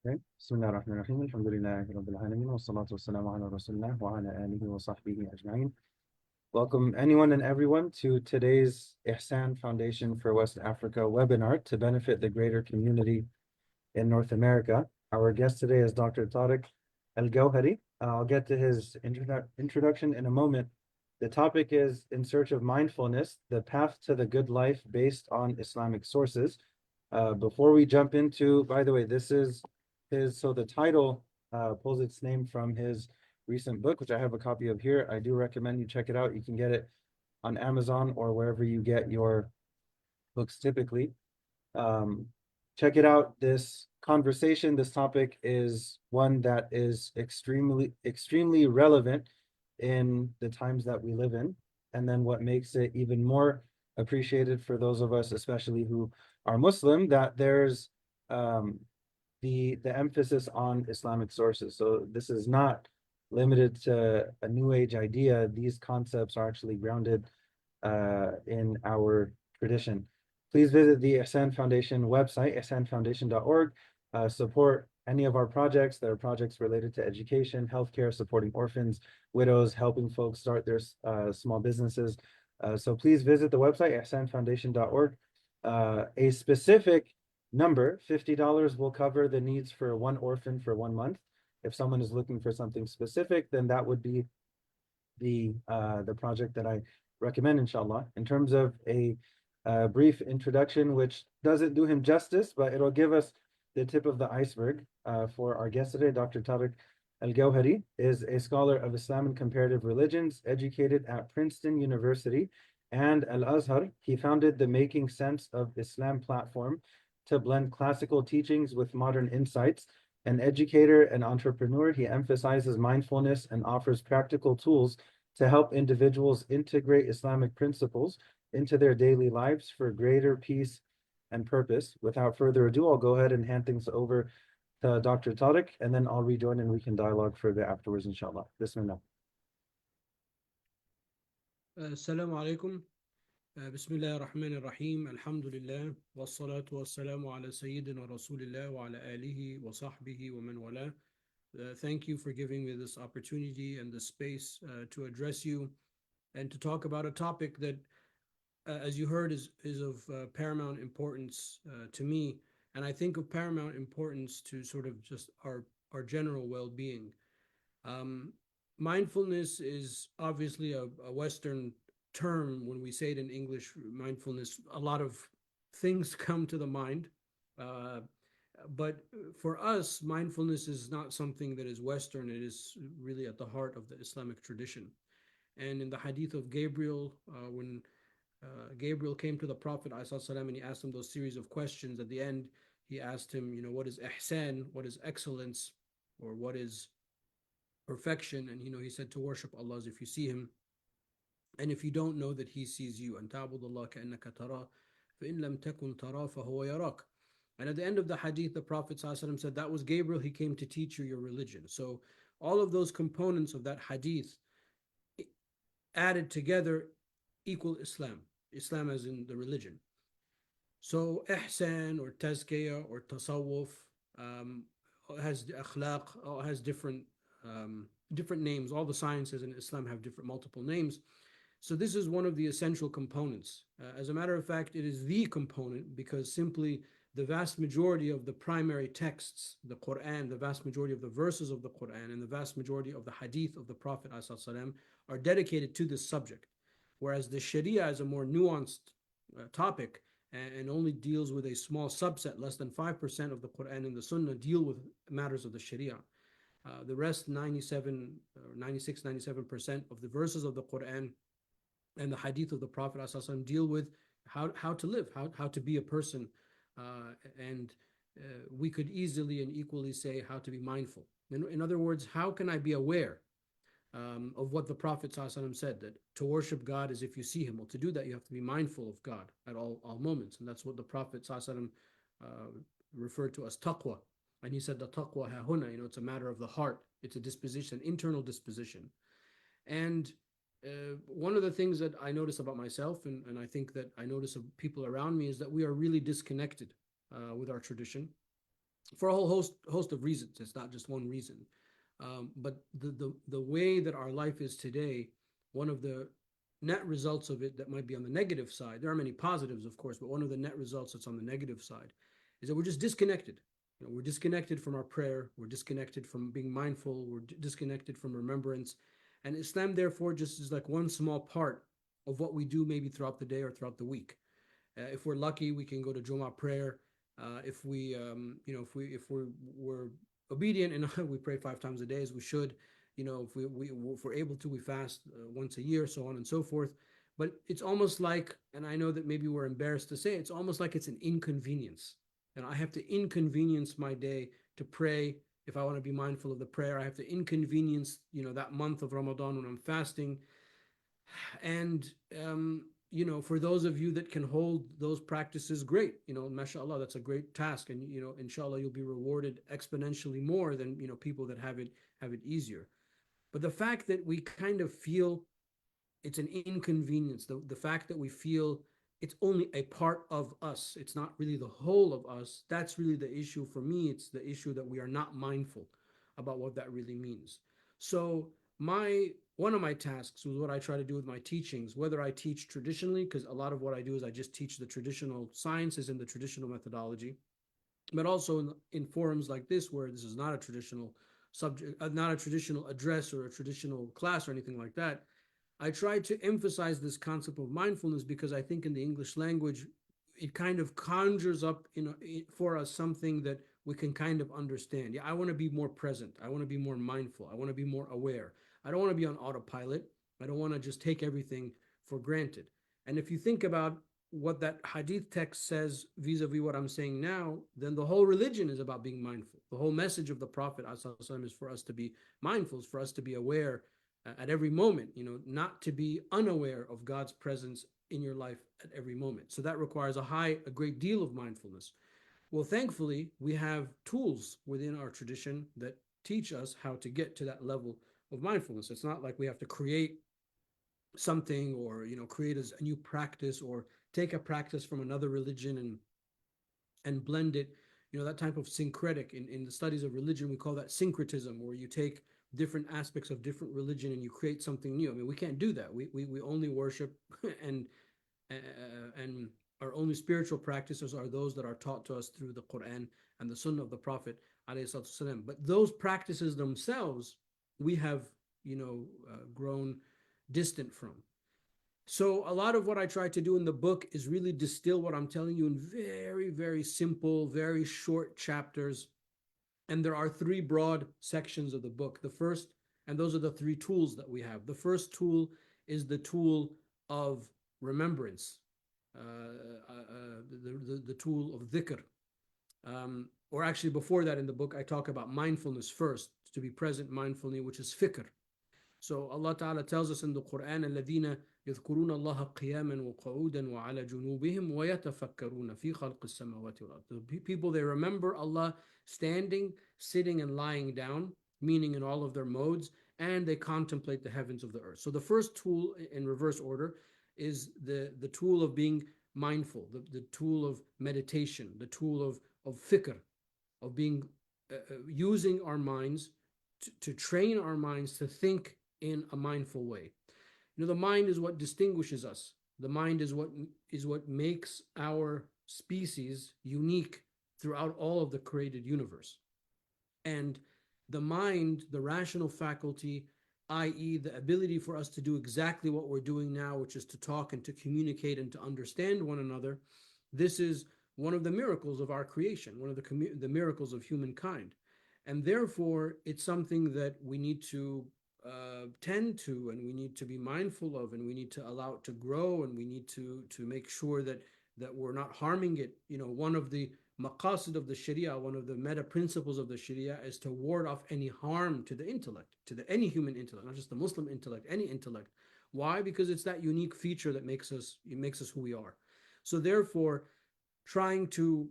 Okay. بسم الله الرحمن الرحيم الحمد لله رب العالمين والصلاة والسلام على رسول الله وعلى آله وصحبه أجمعين. Welcome anyone and everyone to today's Ihsan Foundation for West Africa webinar to benefit the greater community in North America. Our guest today is Dr. Tarek Elgawhary. I'll get to his introduction in a moment. The topic is In Search of Mindfulness, the Path to the Good Life Based on Islamic Sources. Before we jump into, by the way, this is so the title pulls its name from his recent book, which I have a copy of here. I do recommend you check it out. You can get it on Amazon or wherever you get your books typically. Um, Check it out. This conversation, this topic is one that is extremely relevant in the times that we live in. And then what makes it even more appreciated for those of us, especially who are Muslim, that there's um, the emphasis on Islamic sources. So this is not limited to a New Age idea. These concepts are actually grounded in our tradition. Please visit the Ihsan Foundation website, ihsanfoundation.org. Support any of our projects that are projects related to education, healthcare, supporting orphans, widows, helping folks start their small businesses. So please visit the website, ihsanfoundation.org. A specific number, $50, will cover the needs for one orphan for 1 month. If someone is looking for something specific, then that would be the project that I recommend, inshallah. In terms of a brief introduction, which doesn't do him justice, but it'll give us the tip of the iceberg for our guest today. Dr. Tariq Al-Gawhary is a scholar of Islam and comparative religions, educated at Princeton University and Al-Azhar. He founded the Making Sense of Islam platform to blend classical teachings with modern insights. An educator and entrepreneur, he emphasizes mindfulness and offers practical tools to help individuals integrate Islamic principles into their daily lives for greater peace and purpose. Without further ado, I'll go ahead and hand things over to Dr. Tariq, and then I'll rejoin and we can dialogue further afterwards, inshallah. Bismillah. السلام عليكم. بسم الله الرحمن الرحيم. الحمد لله والصلاة والسلام على سيدنا رسول الله وعلى آله وصحبه ومن والاه. Thank you for giving me this opportunity and the space to address you and to talk about a topic that, as you heard, is of paramount importance to me. And I think of paramount importance to sort of just our general well-being. Um, Mindfulness is obviously a Western term. When we say it in English, mindfulness, a lot of things come to the mind. Uh, but for us, mindfulness is not something that is Western. It is really at the heart of the Islamic tradition. And in the hadith of Gabriel, when Gabriel came to the Prophet ﷺ and he asked him those series of questions, at the end, he asked him, what is ihsan, what is excellence, or what is perfection? And he said to worship Allah as if you see him, and if you don't know that he sees you, and ta'budullah ka'annaka tara, فَإِن لَمْ تَكُنْ تَرَى فَهُوَ يَرَاكَ. And at the end of the hadith, the Prophet ﷺ said, that was Gabriel, he came to teach you your religion. So all of those components of that hadith added together equal Islam. Islam as in the religion. So ihsan or tazkiyah or tasawwuf has akhlaq, has different names. All the sciences in Islam have different multiple names. So this is one of the essential components. As a matter of fact, it is the component because simply the vast majority of the primary texts, the Quran, the vast majority of the verses of the Quran, and the vast majority of the hadith of the Prophet ﷺ are dedicated to this subject. Whereas the Sharia is a more nuanced topic and only deals with a small subset, less than 5% of the Quran and the Sunnah deal with matters of the Sharia. The rest, 97, 96, 97% of the verses of the Quran and the hadith of the Prophet ﷺ deal with how to live, how to be a person. And we could easily and equally say how to be mindful. In other words, how can I be aware of what the Prophet ﷺ said, that to worship God is if you see him. Well, to do that, you have to be mindful of God at all moments. And that's what the Prophet ﷺ referred to as taqwa. And he said, the taqwa hahuna, it's a matter of the heart. It's a disposition, internal disposition. And one of the things that I notice about myself, and I think that I notice of people around me, is that we are really disconnected with our tradition. for a whole host of reasons. It's not just one reason. But the way that our life is today, one of the net results of it that might be on the negative side, there are many positives, of course, but one of the net results that's on the negative side is that we're just disconnected. We're disconnected from our prayer. We're disconnected from being mindful. We're disconnected from remembrance. And Islam, therefore, just is like one small part of what we do maybe throughout the day or throughout the week. If we're lucky, we can go to Jummah prayer. If we, we're obedient and we pray 5 times a day as we should. If we're able to, we fast once a year, so on and so forth. But it's almost like, and I know that maybe we're embarrassed to say, it's almost like it's an inconvenience. And I have to inconvenience my day to pray. If I want to be mindful of the prayer, I have to inconvenience, that month of Ramadan when I'm fasting. And for those of you that can hold those practices, great. Mashallah, that's a great task, and inshallah, you'll be rewarded exponentially more than people that have it easier. But the fact that we kind of feel it's an inconvenience, the fact that we feel it's only a part of us, it's not really the whole of us, that's really the issue for me. It's the issue that we are not mindful about what that really means. So one of my tasks was what I try to do with my teachings, whether I teach traditionally, because a lot of what I do is I just teach the traditional sciences and the traditional methodology, but also in forums like this, where this is not a traditional subject, not a traditional address or a traditional class or anything like that. I try to emphasize this concept of mindfulness because I think in the English language, it kind of conjures up, for us something that we can kind of understand. Yeah, I want to be more present. I want to be more mindful. I want to be more aware. I don't want to be on autopilot. I don't want to just take everything for granted. And if you think about what that hadith text says vis-a-vis what I'm saying now, then the whole religion is about being mindful. The whole message of the Prophet ﷺ is for us to be mindful, is for us to be aware at every moment, not to be unaware of God's presence in your life at every moment. So that requires a great deal of mindfulness. Well, thankfully, we have tools within our tradition that teach us how to get to that level of mindfulness. It's not like we have to create something or create a new practice or take a practice from another religion and blend it. That type of syncretic in the studies of religion, we call that syncretism, where you take different aspects of different religion and you create something new. I mean, we can't do that. We only worship and our only spiritual practices are those that are taught to us through the Quran and the Sunnah of the Prophet ﷺ. But those practices themselves, we have grown distant from. So a lot of what I try to do in the book is really distill what I'm telling you in very, very simple, very short chapters. And there are 3 broad sections of the book. The first, and those are the 3 tools that we have. The first tool is the tool of remembrance, the tool of dhikr. Or actually, before that in the book, I talk about mindfulness first, to be present mindfully, which is fikr. So Allah Ta'ala tells us in the Quran, الَّذِينَ يَذْكُرُونَ اللَّهَ قِيَامًا وَقُعُودًا وَعَلَى جُنُوبِهِمْ وَيَتَفَكَّرُونَ فِي خَلْقِ السَّمَاوَاتِ وَالْأَرْضِ. The people, they remember Allah standing, sitting, and lying down, meaning in all of their modes, and they contemplate the heavens of the earth. So the first tool, in reverse order, is the tool of being mindful, the tool of meditation, the tool of fikr, of being using our minds to train our minds to think in a mindful way. The mind is what distinguishes us. The mind is what makes our species unique throughout all of the created universe. And the mind, the rational faculty, i.e., the ability for us to do exactly what we're doing now, which is to talk and to communicate and to understand one another, this is one of the miracles of our creation, one of the miracles of humankind. And therefore, it's something that we need to tend to, and we need to be mindful of, and we need to allow it to grow, and we need to make sure that we're not harming it. One of the maqasid of the Sharia, one of the meta principles of the Sharia, is to ward off any harm to the intellect, any human intellect, not just the Muslim intellect, any intellect. Why? Because it's that unique feature that makes us who we are. So therefore, trying to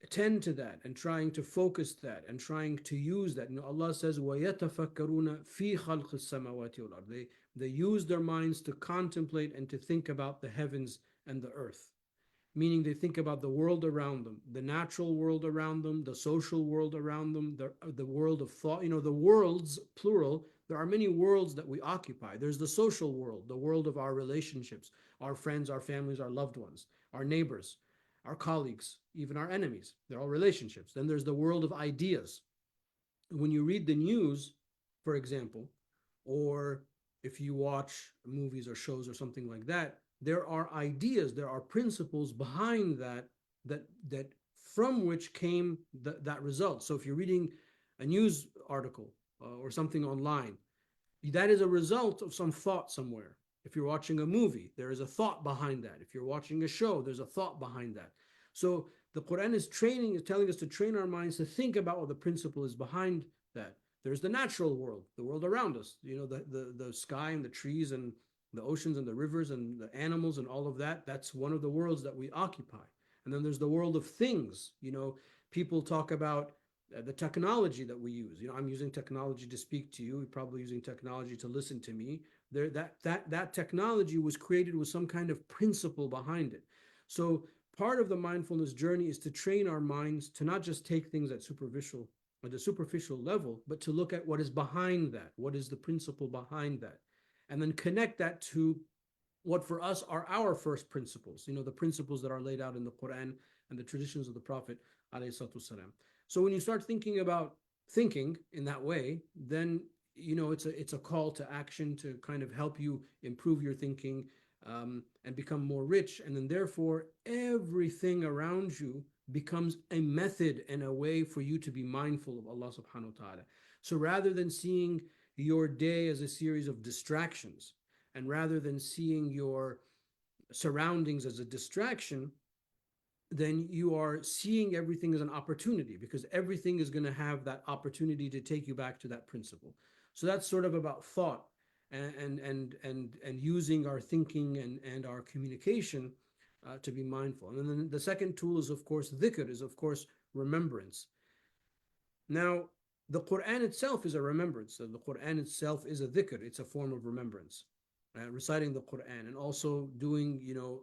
attend to that and trying to focus that and trying to use that. Allah says, وَيَتَفَكَّرُونَ فِي خَلْقِ السَّمَاوَاتِ وَالْأَرْضِ. They use their minds to contemplate and to think about the heavens and the earth. meaning they think about the world around them, the natural world around them, the social world around them, the world of thought. The worlds, plural, there are many worlds that we occupy. There's the social world, the world of our relationships, our friends, our families, our loved ones, our neighbors, our colleagues, even our enemies. They're all relationships. Then there's the world of ideas. When you read the news, for example, or if you watch movies or shows or something like that, there are ideas, there are principles behind that from which came that result. So if you're reading a news article or something online, that is a result of some thought somewhere. If you're watching a movie, there is a thought behind that. If you're watching a show, there's a thought behind that. So the Quran is telling us to train our minds to think about what the principle is behind that. There's the natural world, the world around us, the sky and the trees and the oceans and the rivers and the animals and all of that. That's one of the worlds that we occupy. And then there's the world of things. People talk about the technology that we use. I'm using technology to speak to you. You're probably using technology to listen to me. That technology was created with some kind of principle behind it. So part of the mindfulness journey is to train our minds to not just take things at the superficial level, but to look at what is behind that. What is the principle behind that? And then connect that to what for us are our first principles, the principles that are laid out in the Quran and the traditions of the Prophet ﷺ. So when you start thinking about thinking in that way, then it's a call to action to kind of help you improve your thinking and become more rich. And then therefore everything around you becomes a method and a way for you to be mindful of Allah subhanahu wa ta'ala. So rather than seeing your day as a series of distractions, and rather than seeing your surroundings as a distraction, then you are seeing everything as an opportunity, because everything is going to have that opportunity to take you back to that principle. So that's sort of about thought and using our thinking and our communication to be mindful. And then the second tool is, of course, dhikr, is, of course, remembrance. Now, the Quran itself is a remembrance. So the Quran itself is a dhikr. It's a form of remembrance. Reciting the Quran and also doing,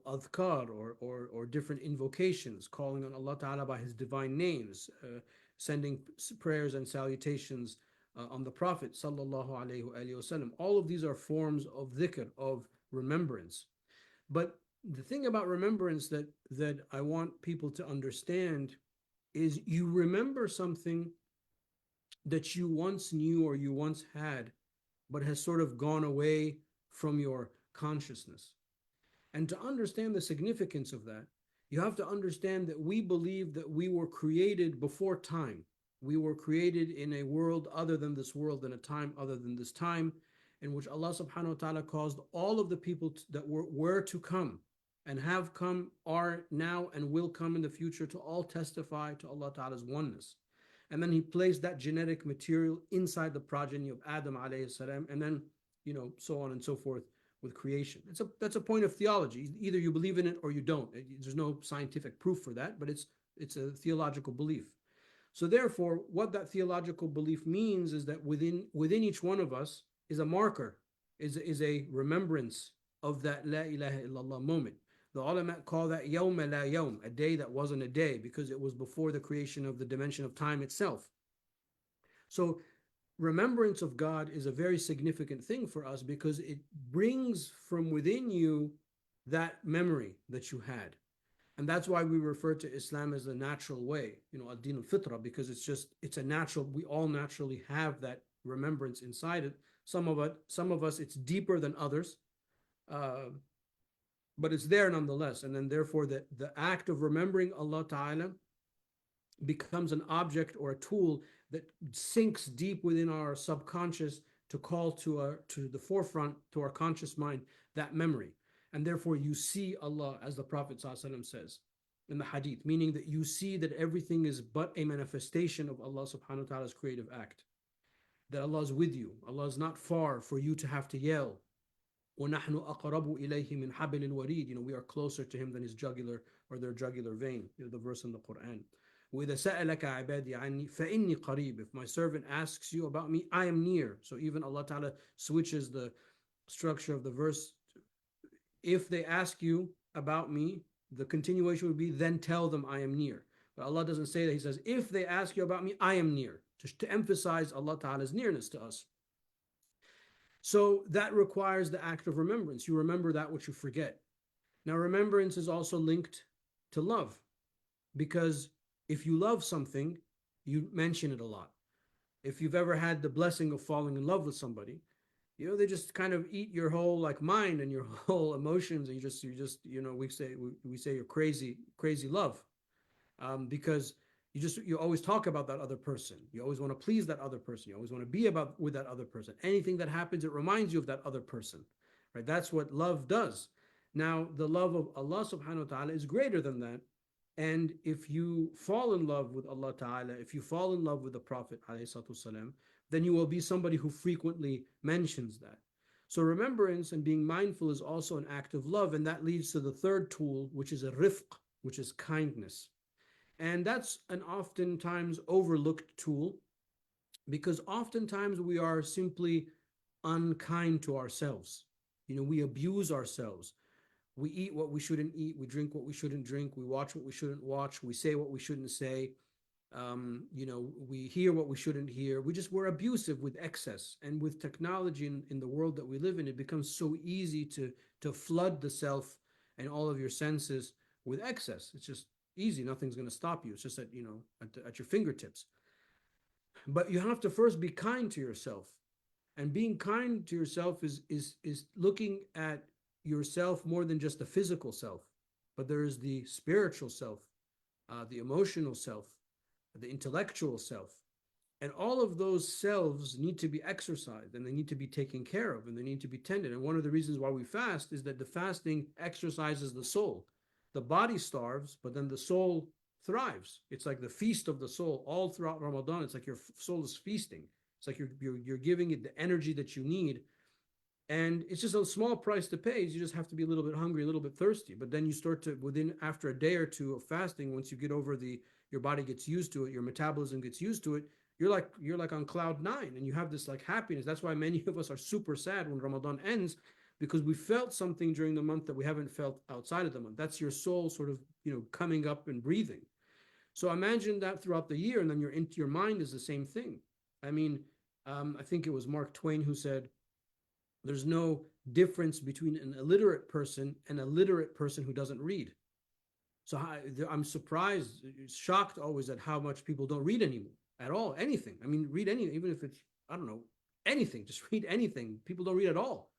adhkar or different invocations, calling on Allah Ta'ala by His divine names, sending prayers and salutations on the Prophet Sallallahu Alaihi Wasallam. All of these are forms of dhikr, of remembrance. But the thing about remembrance that I want people to understand is you remember something that you once knew or you once had, but has sort of gone away from your consciousness. And to understand the significance of that, you have to understand that we believe that we were created before time. We were created in a world other than this world, in a time other than this time, in which Allah subhanahu wa ta'ala caused all of the people that were to come and have come, are now, and will come in the future to all testify to Allah Ta'ala's oneness. And then He placed that genetic material inside the progeny of Adam alayhi salam, and then so on and so forth with creation. That's a point of theology. Either you believe in it or you don't. There's no scientific proof for that, but it's a theological belief. So therefore, what that theological belief means is that within each one of us is a marker, is a remembrance of that La ilaha illallah moment. The ulama call that yawm la yawm, a day that wasn't a day, because it was before the creation of the dimension of time itself. So remembrance of God is a very significant thing for us, because it brings from within you that memory that you had. And that's why we refer to Islam as the natural way, ad-din al-fitra, because it's a natural, we all naturally have that remembrance inside it. Some of us, it's deeper than others, but it's there nonetheless. And then therefore the act of remembering Allah Ta'ala becomes an object or a tool that sinks deep within our subconscious to call to the forefront, to our conscious mind, that memory. And therefore you see Allah, as the Prophet ﷺ says in the hadith, meaning that you see that everything is but a manifestation of Allah subhanahu wa ta'ala's creative act, that Allah is with you. Allah is not far for you to have to yell, وَنَحْنُ أَقْرَبُ إِلَيْهِ مِنْ حَبِلِ الْوَرِيدِ. We are closer to Him than His jugular or their jugular vein, the verse in the Quran. وَإِذَا سَأَلَكَ عِبَادِي عَنِّي فَإِنِّي قَرِيبٌ. If my servant asks you about me, I am near. So even Allah Ta'ala switches the structure of the verse. If they ask you about me, The continuation would be, then tell them I am near. But Allah doesn't say that. He says, if they ask you about me, I am near, to emphasize Allah Ta'ala's nearness to us. So that requires the act of remembrance. You remember that which you forget. Now, remembrance is also linked to love, because if you love something, you mention it a lot. If you've ever had the blessing of falling in love with somebody, they just kind of eat your whole like mind and your whole emotions, and you just we say you're crazy love, because you always talk about that other person. You always want to please that other person. You always want to be about with that other person. Anything that happens, it reminds you of that other person, right? That's what love does. Now, the love of Allah subhanahu wa ta'ala is greater than that. And if you fall in love with Allah Ta'ala, if you fall in love with the Prophet ﷺ, then you will be somebody who frequently mentions that. So remembrance and being mindful is also an act of love, and that leads to the third tool, which is a rifq, which is kindness. And that's an oftentimes overlooked tool, because oftentimes we are simply unkind to ourselves. We abuse ourselves. We eat what we shouldn't eat. We drink what we shouldn't drink. We watch what we shouldn't watch. We say what we shouldn't say. We hear what we shouldn't hear. We're abusive with excess. And with technology in the world that we live in, it becomes so easy to flood the self and all of your senses with excess. It's just easy. Nothing's going to stop you. It's just at your fingertips. But you have to first be kind to yourself. And being kind to yourself is looking at yourself more than just the physical self, but there is the spiritual self, the emotional self, the intellectual self. And all of those selves need to be exercised, and they need to be taken care of, and they need to be tended. And one of the reasons why we fast is that the fasting exercises the soul. The body starves, but then the soul thrives. It's like the feast of the soul all throughout Ramadan. It's like your soul is feasting. It's like you're giving it the energy that you need. And it's just a small price to pay. You just have to be a little bit hungry, a little bit thirsty. But then you start to, after a day or two of fasting, once you get over your body gets used to it, your metabolism gets used to it, you're like on cloud nine, and you have this like happiness. That's why many of us are super sad when Ramadan ends, because we felt something during the month that we haven't felt outside of the month. That's your soul sort of, coming up and breathing. So imagine that throughout the year, and then your mind is the same thing. I mean, I think it was Mark Twain who said, there's no difference between an illiterate person and a literate person who doesn't read. So I'm surprised, shocked always at how much people don't read anymore at all, anything. I mean, read anything, even if it's, I don't know, anything, just read anything. People don't read at all.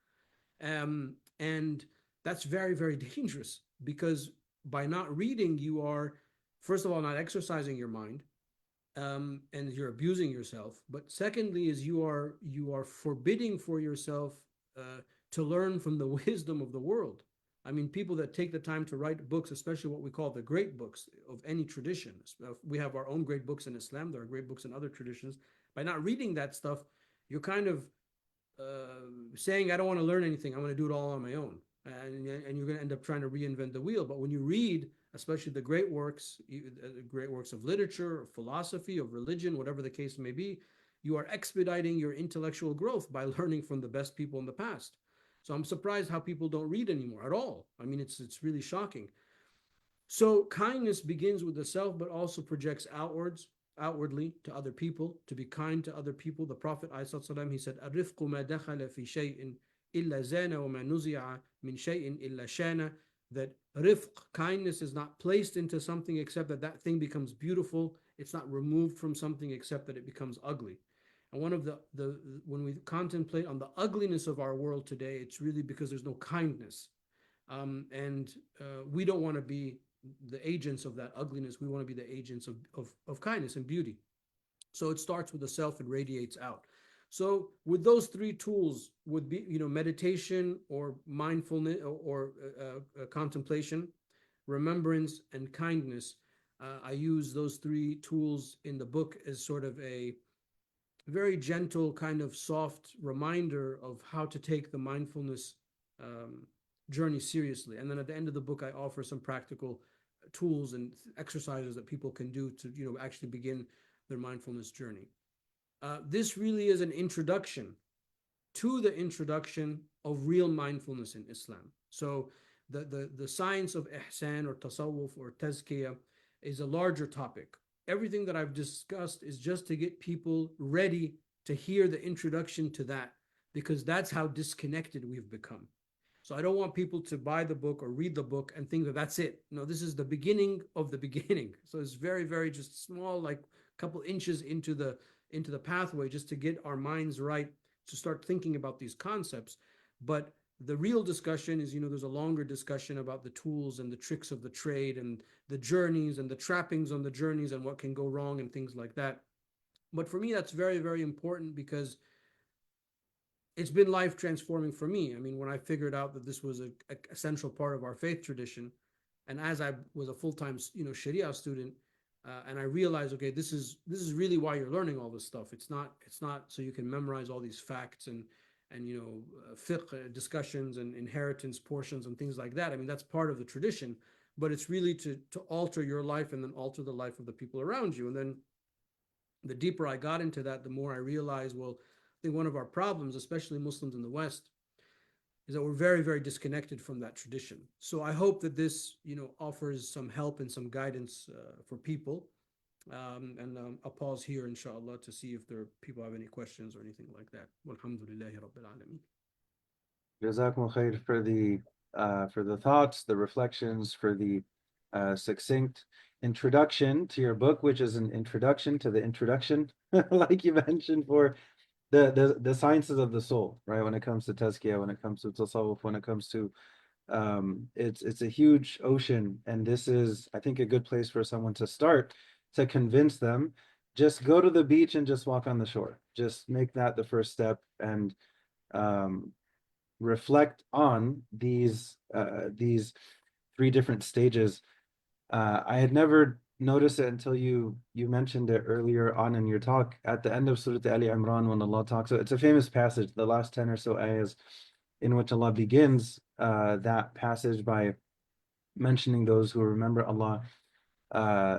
And that's very, very dangerous, because by not reading, you are, first of all, not exercising your mind, and you're abusing yourself. But secondly, is you are forbidding for yourself to learn from the wisdom of the world. I mean, people that take the time to write books, especially what we call the great books of any tradition. We have our own great books in Islam. There are great books in other traditions. By not reading that stuff, you're kind of saying, I don't want to learn anything. I want to do it all on my own. And you're going to end up trying to reinvent the wheel. But when you read, especially the great works of literature, of philosophy, of religion, whatever the case may be, you are expediting your intellectual growth by learning from the best people in the past. So I'm surprised how people don't read anymore at all. I mean, it's really shocking. So kindness begins with the self, but also projects outwardly to other people, to be kind to other people. The Prophet ﷺ, he said, "Arifqu ma dakhala fi shay'in illa zana wa ma nuzi'a min shay'in illa shana." That rifq, kindness, is not placed into something except that thing becomes beautiful. It's not removed from something except that it becomes ugly. And one of the when we contemplate on the ugliness of our world today, it's really because there's no kindness. And we don't want to be the agents of that ugliness. We want to be the agents of kindness and beauty. So it starts with the self and radiates out. So with those three tools, would be meditation or mindfulness or contemplation, remembrance, and kindness. I use those three tools in the book as sort of a very gentle, kind of soft reminder of how to take the mindfulness journey seriously. And then at the end of the book, I offer some practical tools and exercises that people can do to actually begin their mindfulness journey. This really is an introduction to the introduction of real mindfulness in Islam. So the science of ihsan or tasawwuf or tazkiyah is a larger topic. Everything that I've discussed is just to get people ready to hear the introduction to that, because that's how disconnected we've become. So I don't want people to buy the book or read the book and think that that's it. No, this is the beginning of the beginning. So it's very, very just small, like a couple inches into the pathway, just to get our minds right to start thinking about these concepts. But the real discussion is, there's a longer discussion about the tools and the tricks of the trade and the journeys and the trappings on the journeys and what can go wrong and things like that. But for me, that's very, very important, because it's been life transforming for me. I mean, when I figured out that this was a central part of our faith tradition, and as I was a full time, Sharia student, and I realized, okay, this is really why you're learning all this stuff. It's not so you can memorize all these facts and fiqh discussions and inheritance portions and things like that. I mean, that's part of the tradition, but it's really to alter your life and then alter the life of the people around you. And then the deeper I got into that, the more I realized, well, I think one of our problems, especially Muslims in the West, is that we're very, very disconnected from that tradition. So I hope that this, offers some help and some guidance for people. And I'll pause here, inshallah, to see if people have any questions or anything like that. Walhamdulillahi Rabbil Alameen. Jazakumul khair for the thoughts, the reflections, for the succinct introduction to your book, which is an introduction to the introduction, like you mentioned, for the sciences of the soul, right? When it comes to tazkiyah, when it comes to tasawwuf, when it comes to it's a huge ocean, and this is, I think, a good place for someone to start, to convince them, just go to the beach and just walk on the shore. Just make that the first step, and um, reflect on these three different stages. I had never noticed it until you mentioned it earlier on in your talk at the end of Surah Ali Imran, when Allah talks. So it's a famous passage, the last 10 or so ayahs, in which Allah begins that passage by mentioning those who remember Allah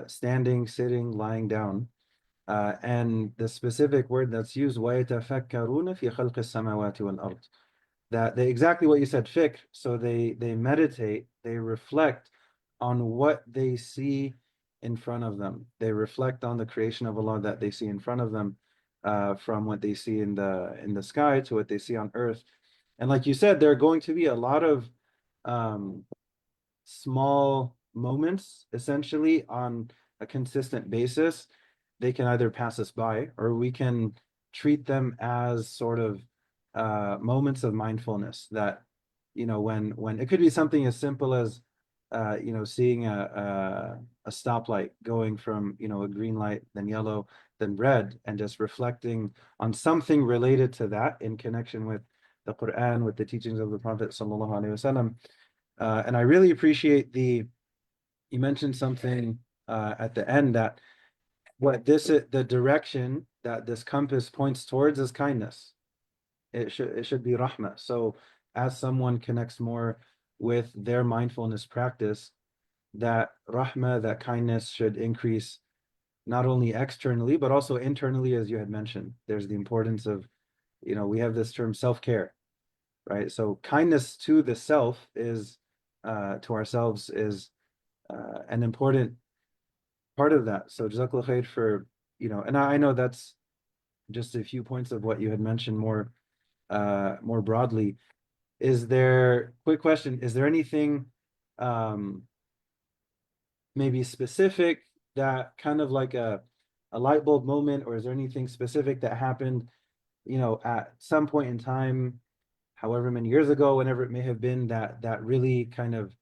standing, sitting, lying down. And the specific word that's used, وَيَتَفَكَّرُونَ فِي خَلْقِ السَّمَاوَاتِ وَالْأَرْضِ, that they, exactly what you said, fikr. So they meditate, they reflect on what they see in front of them. They reflect on the creation of Allah that they see in front of them, from what they see in the sky to what they see on earth. And like you said, there are going to be a lot of um, small moments, essentially, on a consistent basis. They can either pass us by, or we can treat them as sort of moments of mindfulness, that, when it could be something as simple as seeing a stoplight going from, a green light, then yellow, then red, and just reflecting on something related to that in connection with the Quran, with the teachings of the Prophet sallallahu alaihi wasallam. And I really appreciate you mentioned something at the end, that the direction that this compass points towards is kindness. It should be rahmah. So as someone connects more with their mindfulness practice, that rahmah, that kindness, should increase, not only externally but also internally, as you had mentioned. There's the importance of, we have this term self-care, right? So kindness to the self is to ourselves is an important part of that. So jazakallah khair for, and I know that's just a few points of what you had mentioned more broadly. Quick question, is there anything um, maybe specific, that kind of like a light bulb moment, or is there anything specific that happened, at some point in time, however many years ago, whenever it may have been, that really kind of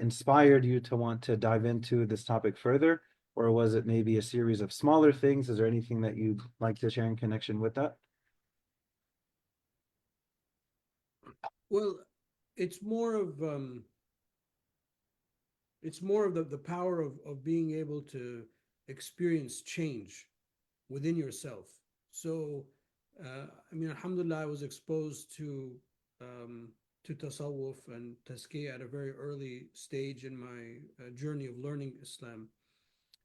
inspired you to want to dive into this topic further? Or was it maybe a series of smaller things? Is there anything that you'd like to share in connection with that? Well, it's more of the power of being able to experience change within yourself. So, I mean, alhamdulillah, I was exposed to tasawwuf and tazkiyah at a very early stage in my journey of learning Islam.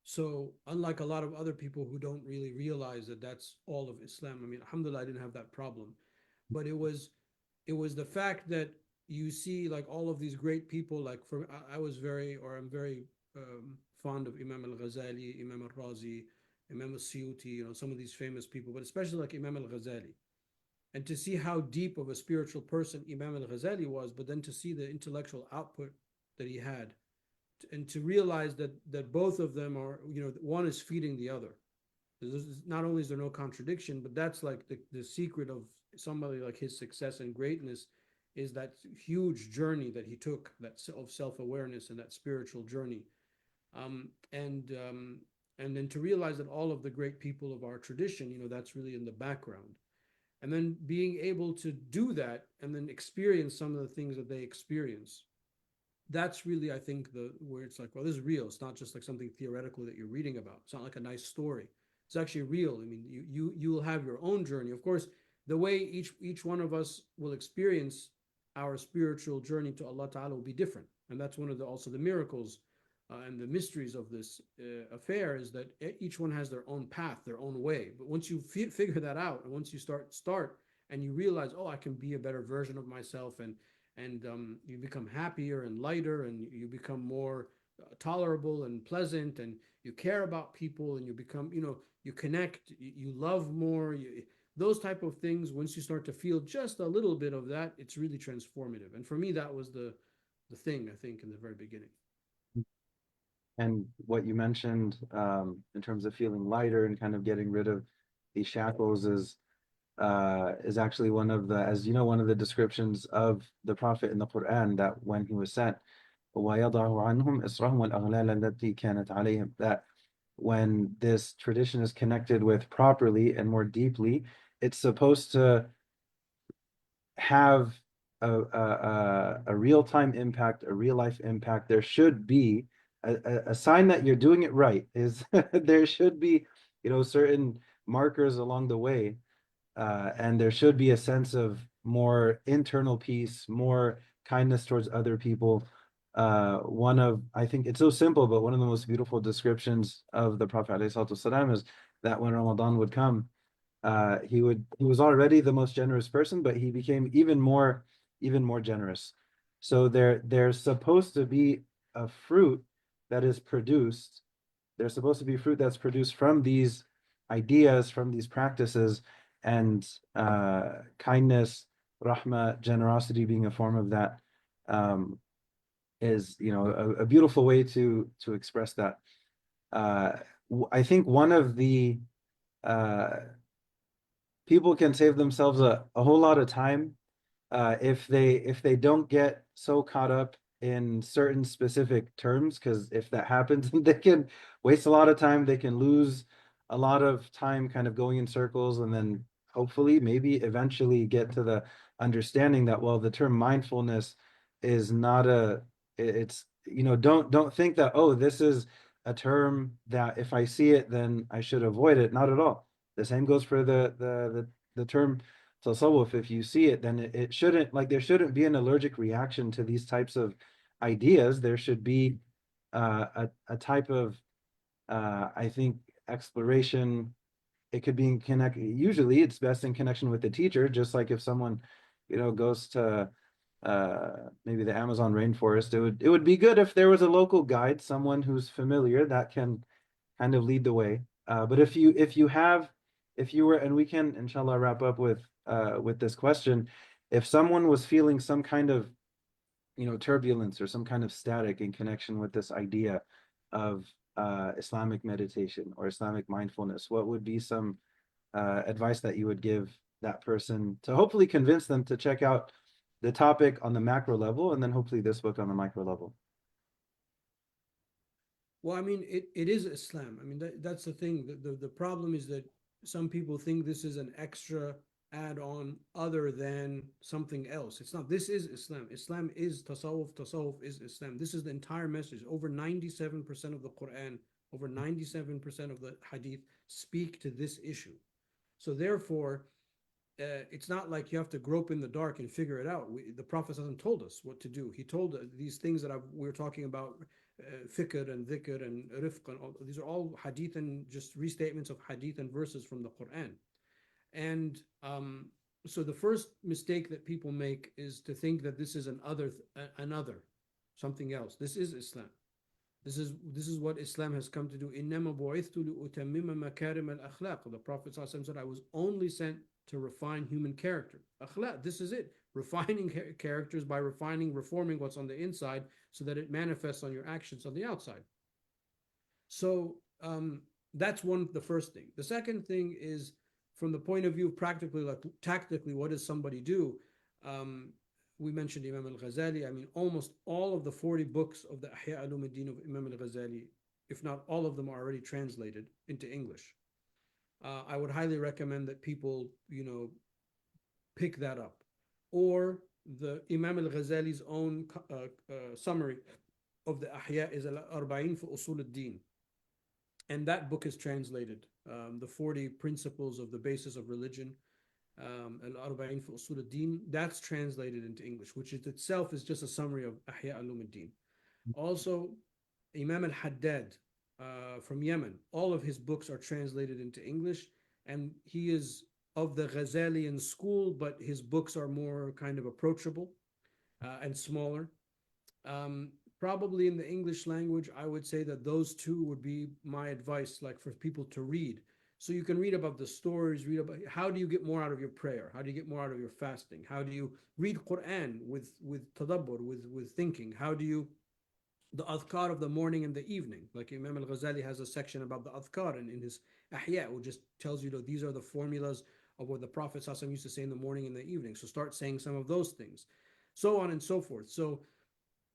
So, unlike a lot of other people who don't really realize that that's all of Islam, I mean, alhamdulillah, I didn't have that problem. But it was the fact that you see like all of these great people. Like I was very, or I'm very fond of Imam al-Ghazali, Imam al-Razi, Imam al-Suyuti, some of these famous people, but especially like Imam al-Ghazali. And to see how deep of a spiritual person Imam al-Ghazali was, but then to see the intellectual output that he had, and to realize that both of them are, one is feeding the other. Not only is there no contradiction, but that's like the secret of somebody like his success and greatness, is that huge journey that he took, that of self-awareness and that spiritual journey. And then to realize that all of the great people of our tradition, that's really in the background. And then being able to do that and then experience some of the things that they experience, that's really, I think, the where it's like, well, this is real. It's not just like something theoretical that you're reading about. It's not like a nice story. It's actually real. I mean, you will have your own journey. Of course, the way each one of us will experience our spiritual journey to Allah Ta'ala will be different. And that's one of the also the miracles and the mysteries of this affair, is that each one has their own path, their own way. But once you figure that out, and once you start and you realize, oh, I can be a better version of myself, and you become happier and lighter, and you become more tolerable and pleasant, and you care about people, and you become, you connect, you love more, those type of things. Once you start to feel just a little bit of that, it's really transformative. And for me, that was the thing, I think, in the very beginning. And what you mentioned in terms of feeling lighter and kind of getting rid of these shackles is actually one of the, as you know, one of the descriptions of the Prophet in the Quran, that when he was sent, وَيَضَعُ عَنْهُمْ إِصْرَهُمْ وَالْأَغْلَالَ الَّتِي كَانَتْ عَلَيْهِمْ, that when this tradition is connected with properly and more deeply, it's supposed to have a real-time impact, a real-life impact. There should be a sign that you're doing it right, is there should be, certain markers along the way, and there should be a sense of more internal peace, more kindness towards other people. I think it's so simple, but one of the most beautiful descriptions of the Prophet ﷺ is that when Ramadan would come, he was already the most generous person, but he became even more generous. So there's supposed to be a fruit that is produced. There's supposed to be fruit that's produced from these ideas, from these practices, and kindness, rahma, generosity being a form of that, is a beautiful way to express that. I think one of the people can save themselves a whole lot of time if they don't get so caught up in certain specific terms, because if that happens, they can waste a lot of time. They can lose a lot of time kind of going in circles, and then hopefully maybe eventually get to the understanding that, well, the term mindfulness is not it's, don't think that, oh, this is a term that if I see it, then I should avoid it. Not at all. The same goes for the term tasawwuf. If you see it, then it shouldn't, like, there shouldn't be an allergic reaction to these types of ideas. There should be a type of I think exploration. It could be in connect. Usually, it's best in connection with the teacher. Just like if someone, goes to maybe the Amazon rainforest, it would be good if there was a local guide, someone who's familiar that can kind of lead the way. But if you were, and we can inshallah wrap up with this question, if someone was feeling some kind of turbulence or some kind of static in connection with this idea of Islamic meditation or Islamic mindfulness, what would be some advice that you would give that person to hopefully convince them to check out the topic on the macro level, and then hopefully this book on the micro level? Well, I mean, it is Islam. I mean, that's the thing. The problem is that some people think this is an extra add-on other than something else. It's not. This is Islam. Islam is tasawwuf. Tasawwuf is Islam. This is the entire message. Over 97% of the Quran, over 97% of the Hadith speak to this issue. So therefore, it's not like you have to grope in the dark and figure it out. The Prophet hasn't told us what to do. He told these things that we're talking about, fikr and dhikr and rifq, and these are all hadith and just restatements of hadith and verses from the Quran. And so the first mistake that people make is to think that this is another, something else. This is Islam. This is what Islam has come to do. إِنَّمَا بُعِثْتُ لِأُتَمِّمَ مَكَارِمَ الْأَخْلَاقِ. The Prophet ﷺ said, I was only sent to refine human character. Akhlaq, this is it. Refining characters by reforming what's on the inside so that it manifests on your actions on the outside. So that's the first thing. The second thing is from the point of view of practically, like tactically, what does somebody do? We mentioned Imam al-Ghazali. I mean, almost all of the 40 books of the Ihya Ulumuddin of Imam al-Ghazali, if not all of them, are already translated into English. I would highly recommend that people, pick that up. Or the Imam al-Ghazali's own summary of the Ihya is Al-Arba'in fi Usul al-Din. And that book is translated. The 40 principles of the basis of religion, Al-Arba'in fi Usul al-Din, that's translated into English, which itself is just a summary of Ihya al-Ulumuddin. Also, Imam al-Haddad from Yemen, all of his books are translated into English, and he is of the Ghazalian school, but his books are more kind of approachable and smaller. Probably in the English language, I would say that those two would be my advice, like for people to read. So you can read about the stories, read about how do you get more out of your prayer? How do you get more out of your fasting? How do you read Quran with tadabbur, with thinking? How do you, the adhkar of the morning and the evening? Like Imam al-Ghazali has a section about the adhkar in his Ihya, which just tells you that these are the formulas of what the Prophet ﷺ used to say in the morning and the evening. So start saying some of those things, so on and so forth. So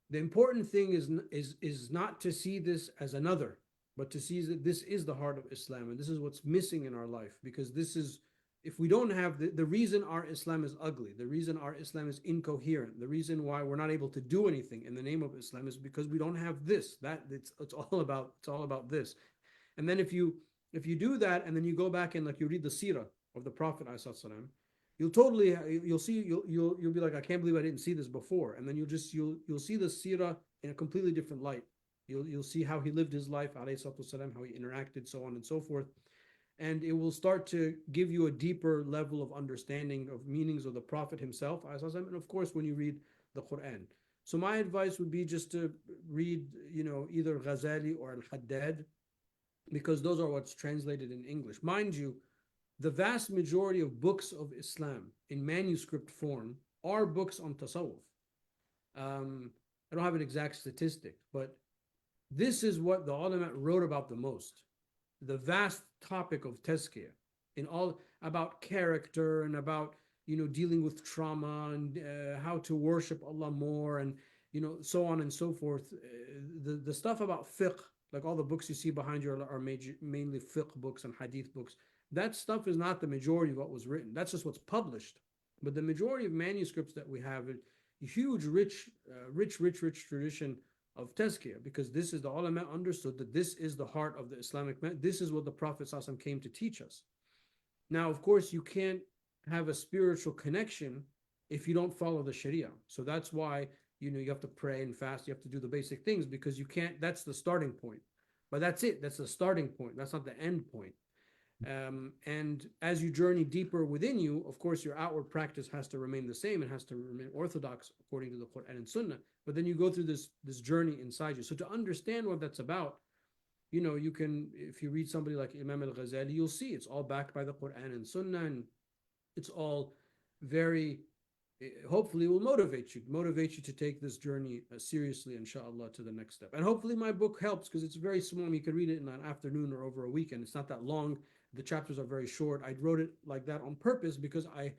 the important thing is not to see this as another, but to see that this is the heart of Islam, and this is what's missing in our life. Because this is, if we don't have the reason our Islam is ugly, the reason our Islam is incoherent, the reason why we're not able to do anything in the name of Islam is because we don't have this. That it's all about this. And then if you do that, and then you go back and like you read the seerah of the Prophet ﷺ, you'll see you'll be like, I can't believe I didn't see this before. And then you'll see the seerah in a completely different light. You'll see how he lived his life, alayhi salatu wasalam, how he interacted, so on and so forth. And it will start to give you a deeper level of understanding of meanings of the Prophet himself, and of course when you read the Quran. So my advice would be just to read, either Ghazali or Al-Haddad, because those are what's translated in English. Mind you, the vast majority of books of Islam in manuscript form are books on tasawwuf. I don't have an exact statistic, but this is what the ulama wrote about the most. The vast topic of tazkiyah, in all about character and about dealing with trauma and how to worship Allah more, and so on and so forth. The stuff about fiqh, like all the books you see behind you are mainly fiqh books and hadith books. That stuff is not the majority of what was written. That's just what's published. But the majority of manuscripts that we have, a huge, rich tradition of tazkiyah, because this is the ulama understood that this is the heart of the Islamic man. This is what the Prophet ﷺ came to teach us. Now, of course, you can't have a spiritual connection if you don't follow the Sharia. So that's why you have to pray and fast. You have to do the basic things, because you can't. That's the starting point. But that's it. That's the starting point. That's not the end point. And as you journey deeper within you, of course, your outward practice has to remain the same. It has to remain orthodox according to the Quran and Sunnah. But then you go through this journey inside you. So to understand what that's about, you can, if you read somebody like Imam al-Ghazali, you'll see it's all backed by the Quran and Sunnah, and it's all very, hopefully will motivate you to take this journey seriously, inshallah, to the next step. And hopefully my book helps, because it's very small. You can read it in an afternoon or over a weekend. It's not that long. The chapters are very short. I wrote it like that on purpose because I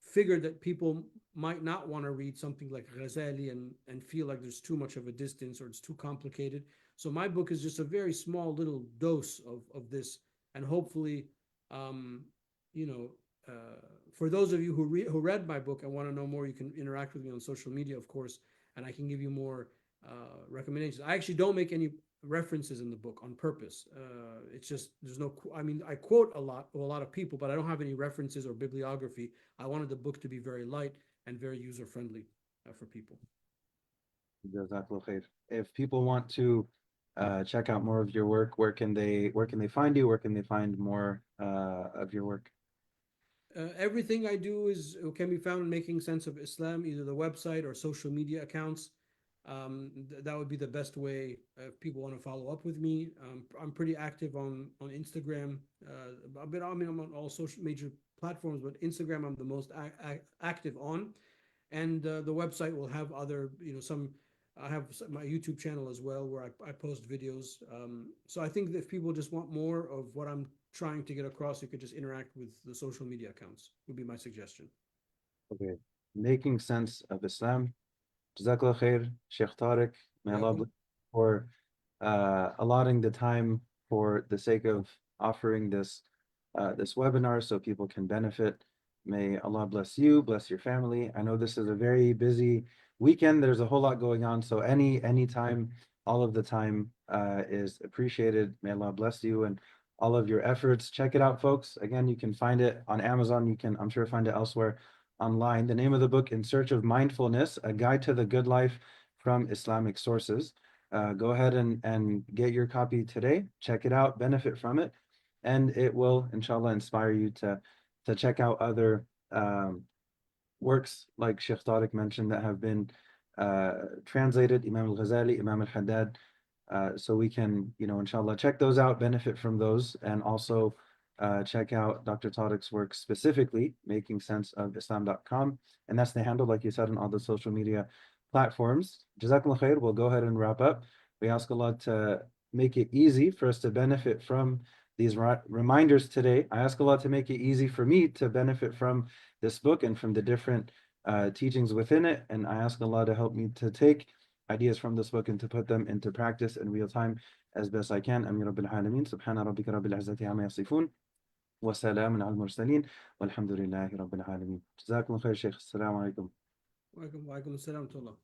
figured that people might not want to read something like Ghazali and feel like there's too much of a distance or it's too complicated. So my book is just a very small little dose of this, and hopefully, for those of you who read my book and want to know more, you can interact with me on social media, of course, and I can give you more recommendations. I actually don't make any references in the book on purpose. It's just I quote a lot of people, but I don't have any references or bibliography. I wanted the book to be very light and very user friendly for people. Jazakallah khair. If people want to check out more of your work, where can they find you? Where can they find more of your work? Everything I do is can be found in Making Sense of Islam, either the website or social media accounts. That would be the best way if people want to follow up with me. I'm pretty active on Instagram. I mean, I'm on all social major platforms, but Instagram I'm the most active on, and the website will have other, some. I have my YouTube channel as well where I post videos. So I think that if people just want more of what I'm trying to get across, you could just interact with the social media accounts, would be my suggestion. Okay. Making Sense of Islam. Jazakallah khair, Sheikh Tariq. May Allah bless Welcome. you for allotting the time for the sake of offering this webinar so people can benefit. May Allah bless you, bless your family. I know this is a very busy weekend. There's a whole lot going on, so any time, all of the time is appreciated. May Allah bless you and all of your efforts. Check it out, folks. Again, you can find it on Amazon. You can, I'm sure, find it elsewhere online. The name of the book, In Search of Mindfulness, A Guide to the Good Life from Islamic Sources. Go ahead and get your copy today. Check it out, benefit from it, and it will, inshallah, inspire you to check out other works like Sheikh Tariq mentioned that have been translated, Imam al-Ghazali, Imam al-Haddad, so we can, inshallah, check those out, benefit from those, and also check out Dr. Tariq's work specifically, Making Sense of Islam.com. And that's the handle, like you said, on all the social media platforms. Jazakallah khair. We'll go ahead and wrap up. We ask Allah to make it easy for us to benefit from these reminders today. I ask Allah to make it easy for me to benefit from this book and from the different teachings within it. And I ask Allah to help me to take ideas from this book and to put them into practice in real time as best I can. Ameen Rabbil Alameen. Subhana rabbika rabbil izzati amma yasifun. Wa salamun al mursaleen. Walhamdulillahi Rabbil Alameen. Jazakum khair, Shaykh. Assalamu alaikum. Wa alaikum assalam wa rahmatullah.